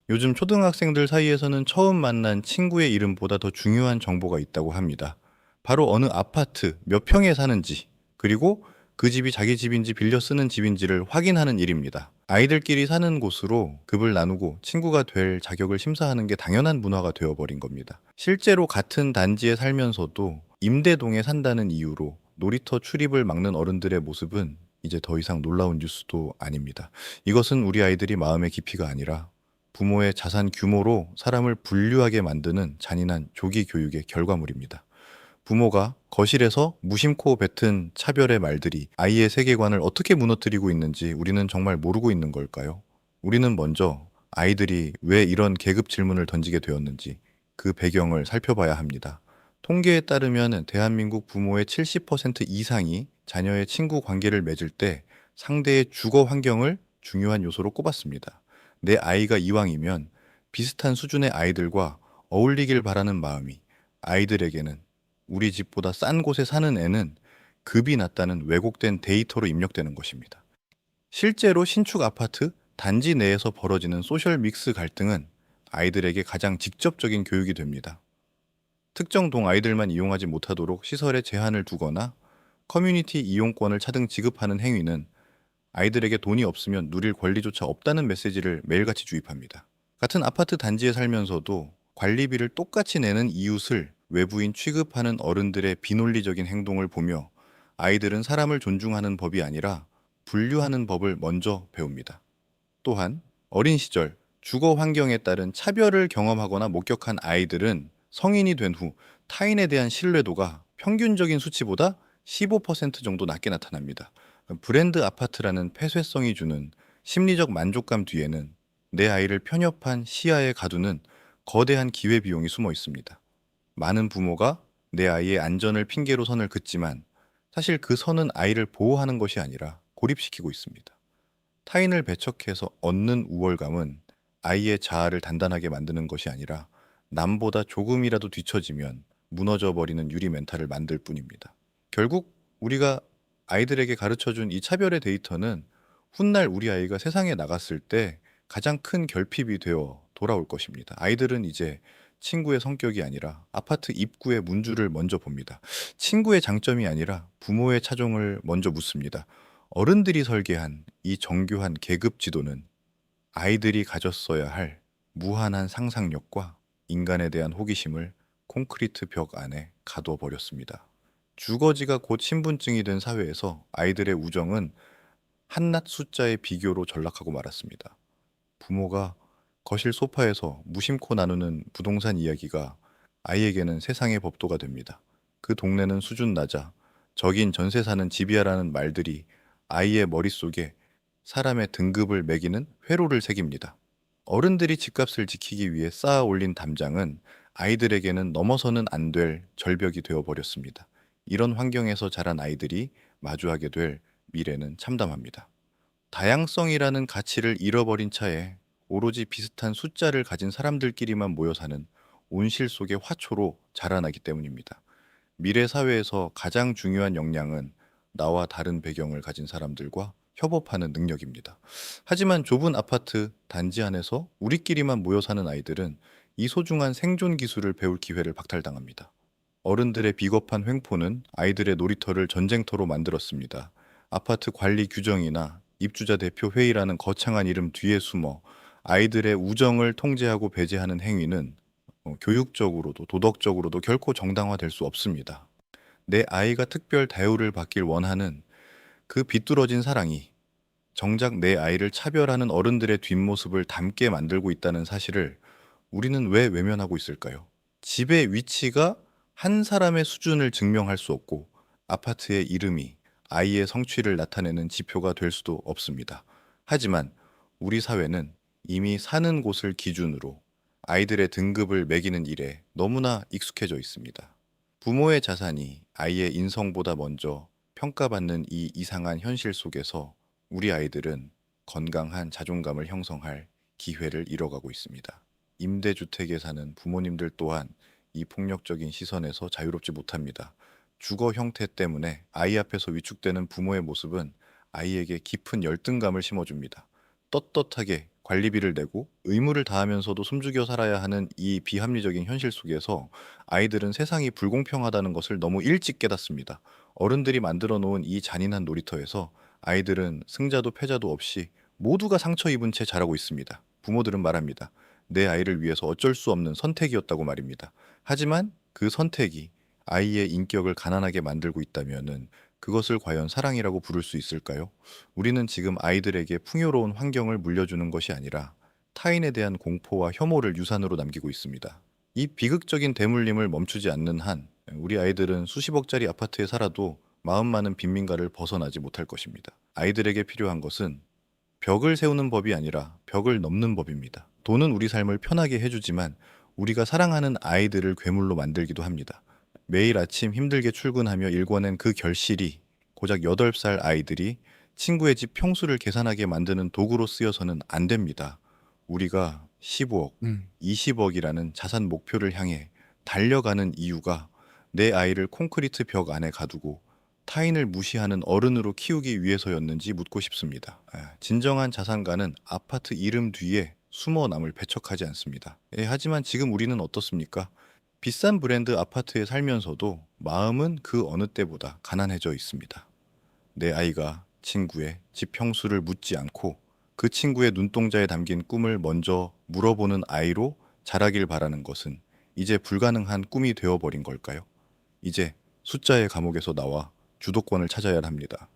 요즘 초등학생들 사이에서는 처음 만난 친구의 이름보다 더 중요한 정보가 있다고 합니다. 바로 어느 아파트 몇 평에 사는지, 그리고 그 집이 자기 집인지 빌려 쓰는 집인지를 확인하는 일입니다. 아이들끼리 사는 곳으로 급을 나누고 친구가 될 자격을 심사하는 게 당연한 문화가 되어버린 겁니다. 실제로 같은 단지에 살면서도 임대동에 산다는 이유로 놀이터 출입을 막는 어른들의 모습은 이제 더 이상 놀라운 뉴스도 아닙니다. 이것은 우리 아이들이 마음의 깊이가 아니라 부모의 자산 규모로 사람을 분류하게 만드는 잔인한 조기 교육의 결과물입니다. 부모가 거실에서 무심코 뱉은 차별의 말들이 아이의 세계관을 어떻게 무너뜨리고 있는지 우리는 정말 모르고 있는 걸까요? 우리는 먼저 아이들이 왜 이런 계급 질문을 던지게 되었는지 그 배경을 살펴봐야 합니다. 통계에 따르면 대한민국 부모의 70% 이상이 자녀의 친구 관계를 맺을 때 상대의 주거 환경을 중요한 요소로 꼽았습니다. 내 아이가 이왕이면 비슷한 수준의 아이들과 어울리길 바라는 마음이 아이들에게는 우리 집보다 싼 곳에 사는 애는 급이 낮다는 왜곡된 데이터로 입력되는 것입니다. 실제로 신축 아파트 단지 내에서 벌어지는 소셜 믹스 갈등은 아이들에게 가장 직접적인 교육이 됩니다. 특정 동 아이들만 이용하지 못하도록 시설에 제한을 두거나 커뮤니티 이용권을 차등 지급하는 행위는 아이들에게 돈이 없으면 누릴 권리조차 없다는 메시지를 매일같이 주입합니다. 같은 아파트 단지에 살면서도 관리비를 똑같이 내는 이웃을 외부인 취급하는 어른들의 비논리적인 행동을 보며 아이들은 사람을 존중하는 법이 아니라 분류하는 법을 먼저 배웁니다. 또한 어린 시절 주거 환경에 따른 차별을 경험하거나 목격한 아이들은 성인이 된 후 타인에 대한 신뢰도가 평균적인 수치보다 15% 정도 낮게 나타납니다. 브랜드 아파트라는 폐쇄성이 주는 심리적 만족감 뒤에는 내 아이를 편협한 시야에 가두는 거대한 기회비용이 숨어 있습니다. 많은 부모가 내 아이의 안전을 핑계로 선을 긋지만 사실 그 선은 아이를 보호하는 것이 아니라 고립시키고 있습니다. 타인을 배척해서 얻는 우월감은 아이의 자아를 단단하게 만드는 것이 아니라 남보다 조금이라도 뒤처지면 무너져 버리는 유리 멘탈을 만들 뿐입니다. 결국 우리가 아이들에게 가르쳐준 이 차별의 데이터는 훗날 우리 아이가 세상에 나갔을 때 가장 큰 결핍이 되어 돌아올 것입니다. 아이들은 이제 친구의 성격이 아니라 아파트 입구의 문줄을 먼저 봅니다. 친구의 장점이 아니라 부모의 차종을 먼저 묻습니다. 어른들이 설계한 이 정교한 계급 지도는 아이들이 가졌어야 할 무한한 상상력과 인간에 대한 호기심을 콘크리트 벽 안에 가둬 버렸습니다. 주거지가 곧 신분증이 된 사회에서 아이들의 우정은 한낱 숫자의 비교로 전락하고 말았습니다. 부모가 거실 소파에서 무심코 나누는 부동산 이야기가 아이에게는 세상의 법도가 됩니다. 그 동네는 수준 낮아 저긴 전세 사는 집이야라는 말들이 아이의 머릿속에 사람의 등급을 매기는 회로를 새깁니다. 어른들이 집값을 지키기 위해 쌓아 올린 담장은 아이들에게는 넘어서는 안 될 절벽이 되어 버렸습니다. 이런 환경에서 자란 아이들이 마주하게 될 미래는 참담합니다. 다양성이라는 가치를 잃어버린 차에 오로지 비슷한 숫자를 가진 사람들끼리만 모여 사는 온실 속의 화초로 자라나기 때문입니다. 미래 사회에서 가장 중요한 역량은 나와 다른 배경을 가진 사람들과 협업하는 능력입니다. 하지만 좁은 아파트 단지 안에서 우리끼리만 모여 사는 아이들은 이 소중한 생존 기술을 배울 기회를 박탈당합니다. 어른들의 비겁한 횡포는 아이들의 놀이터를 전쟁터로 만들었습니다. 아파트 관리 규정이나 입주자 대표 회의라는 거창한 이름 뒤에 숨어 아이들의 우정을 통제하고 배제하는 행위는 교육적으로도 도덕적으로도 결코 정당화될 수 없습니다. 내 아이가 특별 대우를 받길 원하는 그 비뚤어진 사랑이 정작 내 아이를 차별하는 어른들의 뒷모습을 닮게 만들고 있다는 사실을 우리는 왜 외면하고 있을까요? 집의 위치가 한 사람의 수준을 증명할 수 없고 아파트의 이름이 아이의 성취를 나타내는 지표가 될 수도 없습니다. 하지만 우리 사회는 이미 사는 곳을 기준으로 아이들의 등급을 매기는 일에 너무나 익숙해져 있습니다. 부모의 자산이 아이의 인성보다 먼저 평가받는 이 이상한 현실 속에서 우리 아이들은 건강한 자존감을 형성할 기회를 잃어가고 있습니다. 임대주택에 사는 부모님들 또한 이 폭력적인 시선에서 자유롭지 못합니다. 주거 형태 때문에 아이 앞에서 위축되는 부모의 모습은 아이에게 깊은 열등감을 심어줍니다. 떳떳하게 관리비를 내고 의무를 다하면서도 숨죽여 살아야 하는 이 비합리적인 현실 속에서 아이들은 세상이 불공평하다는 것을 너무 일찍 깨닫습니다. 어른들이 만들어 놓은 이 잔인한 놀이터에서 아이들은 승자도 패자도 없이 모두가 상처 입은 채 자라고 있습니다. 부모들은 말합니다. 내 아이를 위해서 어쩔 수 없는 선택이었다고 말입니다. 하지만 그 선택이 아이의 인격을 가난하게 만들고 있다면은 그것을 과연 사랑이라고 부를 수 있을까요? 우리는 지금 아이들에게 풍요로운 환경을 물려주는 것이 아니라 타인에 대한 공포와 혐오를 유산으로 남기고 있습니다. 이 비극적인 대물림을 멈추지 않는 한 우리 아이들은 수십억짜리 아파트에 살아도 마음 많은 빈민가를 벗어나지 못할 것입니다. 아이들에게 필요한 것은 벽을 세우는 법이 아니라 벽을 넘는 법입니다. 돈은 우리 삶을 편하게 해주지만 우리가 사랑하는 아이들을 괴물로 만들기도 합니다. 매일 아침 힘들게 출근하며 일궈낸 그 결실이 고작 8살 아이들이 친구의 집 평수를 계산하게 만드는 도구로 쓰여서는 안 됩니다. 우리가 15억, 20억이라는 자산 목표를 향해 달려가는 이유가 내 아이를 콘크리트 벽 안에 가두고 타인을 무시하는 어른으로 키우기 위해서였는지 묻고 싶습니다. 진정한 자산가는 아파트 이름 뒤에 숨어 남을 배척하지 않습니다. 하지만 지금 우리는 어떻습니까? 비싼 브랜드 아파트에 살면서도 마음은 그 어느 때보다 가난해져 있습니다. 내 아이가 친구의 집 평수를 묻지 않고 그 친구의 눈동자에 담긴 꿈을 먼저 물어보는 아이로 자라길 바라는 것은 이제 불가능한 꿈이 되어버린 걸까요? 이제 숫자의 감옥에서 나와 주도권을 찾아야 합니다.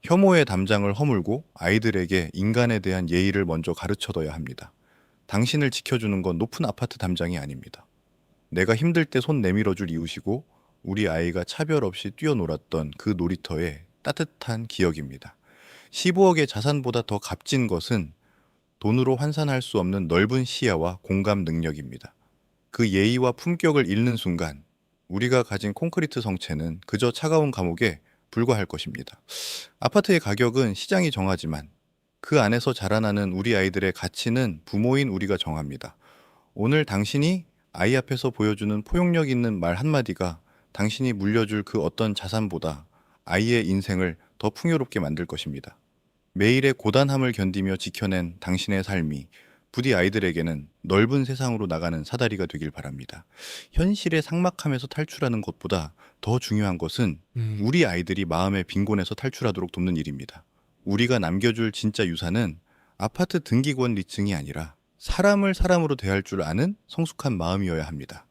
혐오의 담장을 허물고 아이들에게 인간에 대한 예의를 먼저 가르쳐둬야 합니다. 당신을 지켜주는 건 높은 아파트 담장이 아닙니다. 내가 힘들 때 손 내밀어줄 이웃이고 우리 아이가 차별 없이 뛰어놀았던 그 놀이터의 따뜻한 기억입니다. 15억의 자산보다 더 값진 것은 돈으로 환산할 수 없는 넓은 시야와 공감 능력입니다. 그 예의와 품격을 잃는 순간 우리가 가진 콘크리트 성체는 그저 차가운 감옥에 불과할 것입니다. 아파트의 가격은 시장이 정하지만 그 안에서 자라나는 우리 아이들의 가치는 부모인 우리가 정합니다. 오늘 당신이 아이 앞에서 보여주는 포용력 있는 말 한마디가 당신이 물려줄 그 어떤 자산보다 아이의 인생을 더 풍요롭게 만들 것입니다. 매일의 고단함을 견디며 지켜낸 당신의 삶이 부디 아이들에게는 넓은 세상으로 나가는 사다리가 되길 바랍니다. 현실의 삭막함에서 탈출하는 것보다 더 중요한 것은 우리 아이들이 마음의 빈곤에서 탈출하도록 돕는 일입니다. 우리가 남겨줄 진짜 유산은 아파트 등기권 리층이 아니라 사람을 사람으로 대할 줄 아는 성숙한 마음이어야 합니다.